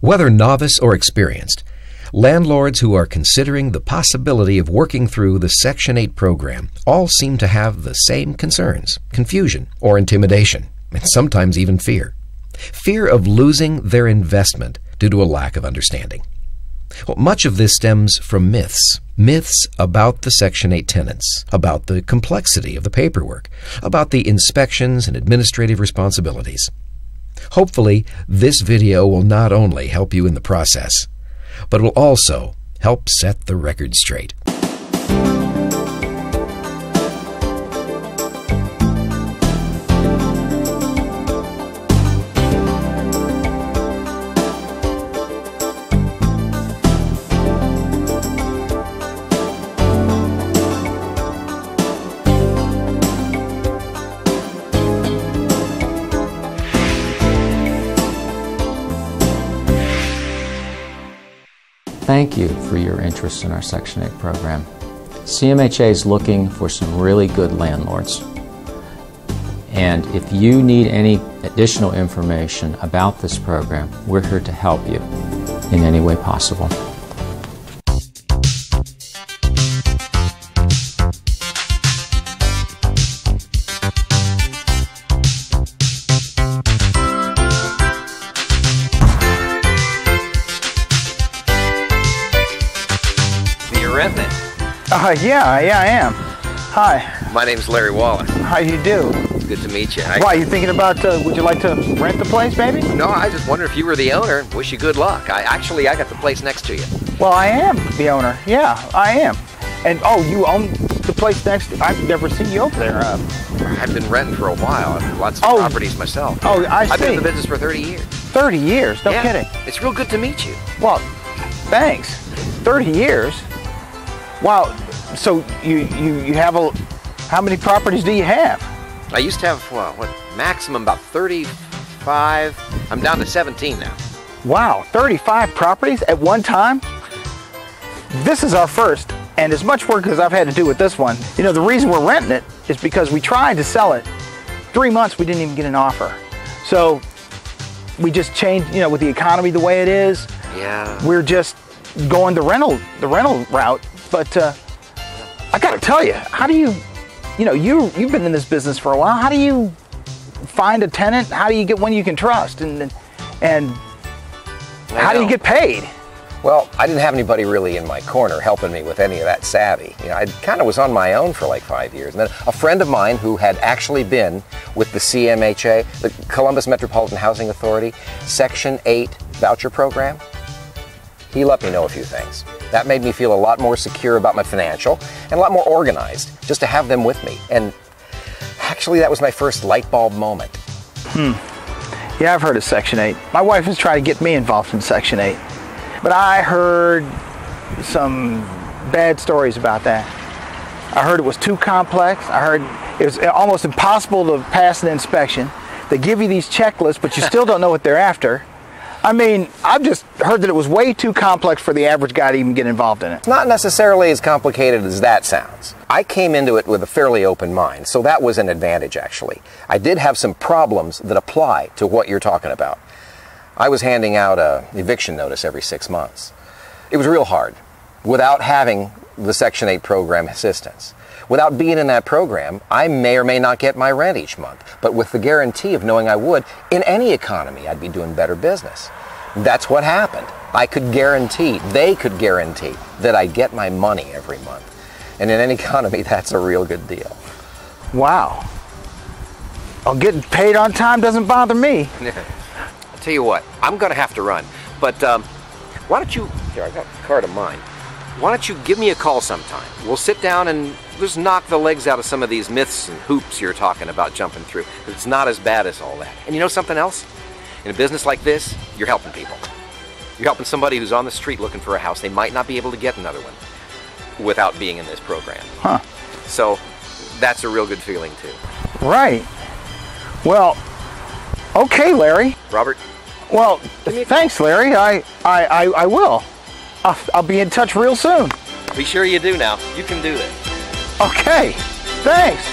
Whether novice or experienced, landlords who are considering the possibility of working through the Section 8 program all seem to have the same concerns: confusion or intimidation, and sometimes even fear. Fear of losing their investment due to a lack of understanding. Well, much of this stems from myths. Myths about the Section 8 tenants, about the complexity of the paperwork, about the inspections and administrative responsibilities. Hopefully, this video will not only help you in the process, but will also help set the record straight. Thank you for your interest in our Section 8 program. CMHA is looking for some really good landlords. And if you need any additional information about this program, we're here to help you in any way possible. Yeah, I am. Hi. My name's Larry Wallace. How you do? Good to meet you. Why, you thinking about, would you like to rent the place, maybe? No, I just wondered if you were the owner. Wish you good luck. I got the place next to you. Well, I am the owner. Yeah, I am. And, oh, you own the place next to... I've never seen you over there. I've been renting for a while. I've lots of properties myself. Oh, I see. I've been in the business for 30 years. 30 years? No kidding. It's real good to meet you. Well, thanks. 30 years? Wow. So you have how many properties do you have? I used to have, well, what, maximum about 35. I'm down to 17 now. Wow, 35 properties at one time? This is our first, and as much work as I've had to do with this one, you know, the reason we're renting it is because we tried to sell it. 3 months we didn't even get an offer. So we just changed, you know, with the economy the way it is. Yeah. We're just going the rental route, but I gotta tell you, how do you know, you've been in this business for a while. How do you find a tenant? How do you get one you can trust? And how do you get paid? Well, I didn't have anybody really in my corner helping me with any of that savvy. You know, I kind of was on my own for like 5 years. And then a friend of mine who had actually been with the CMHA, the Columbus Metropolitan Housing Authority, Section 8 voucher program, he let me know a few things. That made me feel a lot more secure about my financial and a lot more organized, just to have them with me. And actually, that was my first light bulb moment. Yeah, I've heard of Section 8. My wife has tried to get me involved in Section 8. But I heard some bad stories about that. I heard it was too complex. I heard it was almost impossible to pass an inspection. They give you these checklists, but you still don't know what they're after. I mean, I've just heard that it was way too complex for the average guy to even get involved in it. It's not necessarily as complicated as that sounds. I came into it with a fairly open mind, so that was an advantage, actually. I did have some problems that apply to what you're talking about. I was handing out an eviction notice every 6 months. It was real hard without having the Section 8 program assistance. Without being in that program, I may or may not get my rent each month, but with the guarantee of knowing I would, in any economy, I'd be doing better business. That's what happened. I could guarantee, they could guarantee, that I get my money every month. And in any economy, that's a real good deal. Wow. Well, getting paid on time doesn't bother me. I'll tell you what, I'm going to have to run, but why don't you, here, I got a card of mine. Why don't you give me a call sometime? We'll sit down and just knock the legs out of some of these myths and hoops you're talking about jumping through. It's not as bad as all that. And you know something else? In a business like this, you're helping people. You're helping somebody who's on the street looking for a house. They might not be able to get another one without being in this program. Huh. So that's a real good feeling too. Right. Well, okay, Larry. Robert? Well, thanks, Larry. I will. I'll be in touch real soon. Be sure you do now. You can do this. Okay. Thanks.